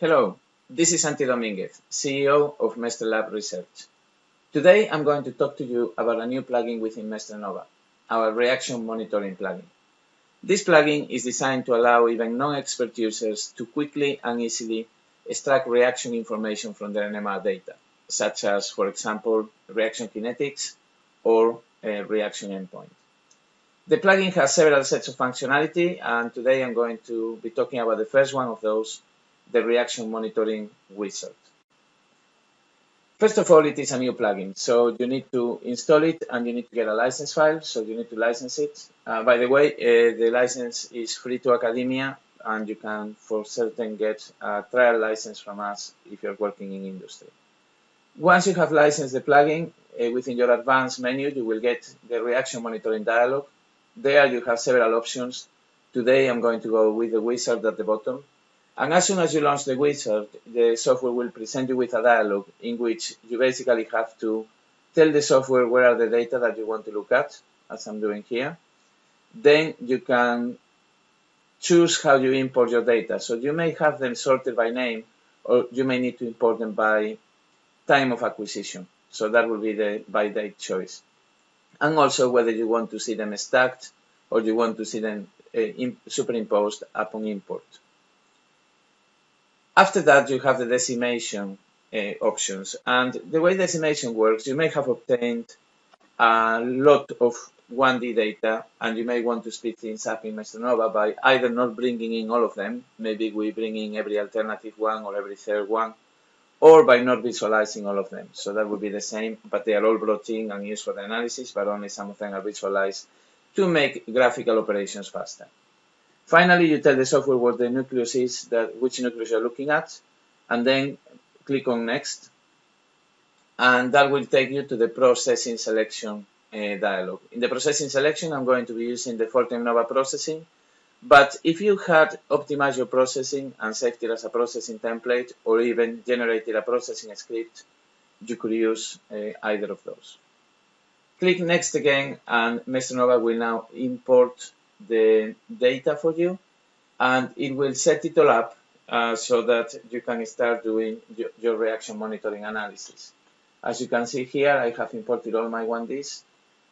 Hello, this is Santi Dominguez, CEO of Mestre Lab Research. Today I'm going to talk to you about a new plugin within Mestre Nova, our reaction monitoring plugin. This plugin is designed to allow even non-expert users to quickly and easily extract reaction information from their NMR data, such as, for example, reaction kinetics or a reaction endpoint. The plugin has several sets of functionality, and today I'm going to be talking about the first one of those, the reaction monitoring wizard. First of all, it is a new plugin, so you need to install it and you need to get a license file, so you need to license it. By the way, the license is free to academia, and you can for certain get a trial license from us if you're working in industry. Once you have licensed the plugin, within your advanced menu, you will get the reaction monitoring dialog. There you have several options. Today I'm going to go with the wizard at the bottom. And as soon as you launch the wizard, the software will present you with a dialog in which you basically have to tell the software where are the data that you want to look at, as I'm doing here. Then you can choose how you import your data. So you may have them sorted by name, or you may need to import them by time of acquisition. So that will be the by date choice. And also whether you want to see them stacked or you want to see them superimposed upon import. After that, you have the decimation options. And the way decimation works, you may have obtained a lot of 1D data, and you may want to speed things up in Mestre Nova by either not bringing in all of them, maybe we bring in every alternative one or every third one, or by not visualizing all of them. So that would be the same, but they are all brought in and used for the analysis, but only some of them are visualized to make graphical operations faster. Finally, you tell the software what the nucleus is, which nucleus you're looking at, and then click on Next. And that will take you to the processing selection dialog. In the processing selection, I'm going to be using the Forte Mnova processing. But if you had optimized your processing and saved it as a processing template, or even generated a processing script, you could use either of those. Click Next again, and Mestre Nova will now import the data for you, and it will set it all up so that you can start doing your reaction monitoring analysis. As you can see here, I have imported all my 1Ds.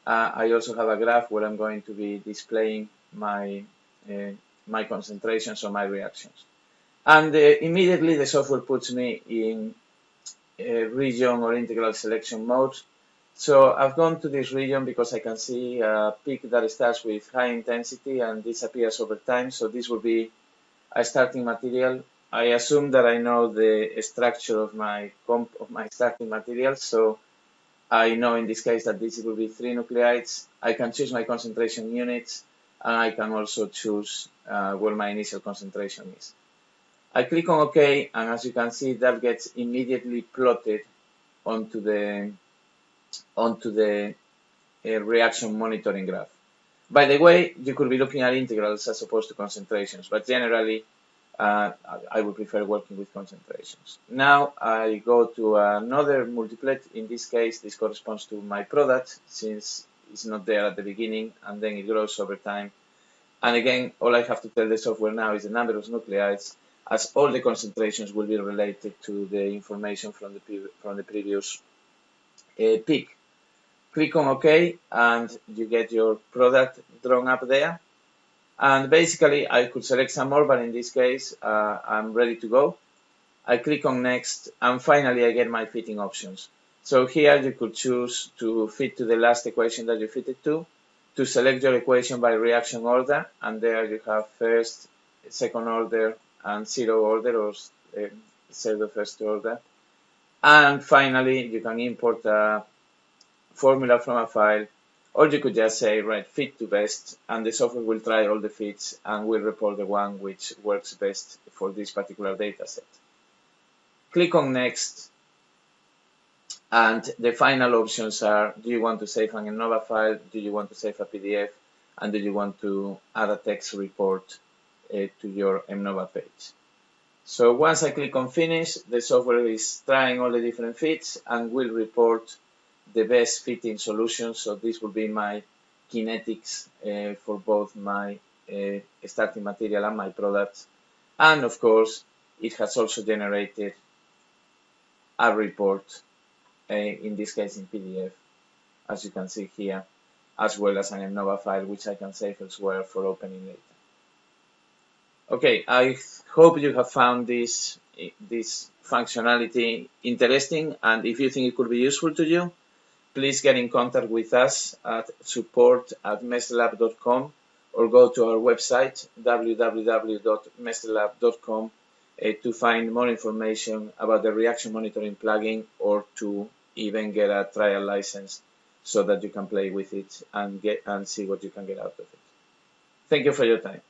I also have a graph where I'm going to be displaying my concentrations or my reactions. And immediately the software puts me in region or integral selection mode. So I've gone to this region because I can see a peak that starts with high intensity and disappears over time. So this will be a starting material. I assume that I know the structure of my starting material. So I know in this case that this will be 3 nucleides. I can choose my concentration units, and I can also choose where my initial concentration is. I click on OK, and as you can see, that gets immediately plotted onto the reaction monitoring graph. By the way, you could be looking at integrals as opposed to concentrations, but generally I would prefer working with concentrations. Now I go to another multiplet. In this case, this corresponds to my product, since it's not there at the beginning, and then it grows over time. And again, all I have to tell the software now is the number of nucleides, as all the concentrations will be related to the information from the previous peak. Click on OK, and you get your product drawn up there. And basically, I could select some more, but in this case, I'm ready to go. I click on Next, and finally, I get my fitting options. So here, you could choose to fit to the last equation that you fit it to select your equation by reaction order, and there you have first, second order, and zero order, or pseudo first order. And finally, you can import a formula from a file, or you could just say, right, fit to best, and the software will try all the fits and will report the one which works best for this particular data set. Click on Next, and the final options are, do you want to save an Mnova file, do you want to save a PDF, and do you want to add a text report to your Mnova page. So once I click on Finish, the software is trying all the different fits and will report the best fitting solution. So this will be my kinetics for both my starting material and my products. And of course, it has also generated a report, in this case in PDF, as you can see here, as well as an Mnova file, which I can save elsewhere for opening later. Okay, I hope you have found this functionality interesting, and if you think it could be useful to you, please get in contact with us at support@meslab.com or go to our website www.meslab.com to find more information about the reaction monitoring plugin, or to even get a trial license so that you can play with it and see what you can get out of it. Thank you for your time.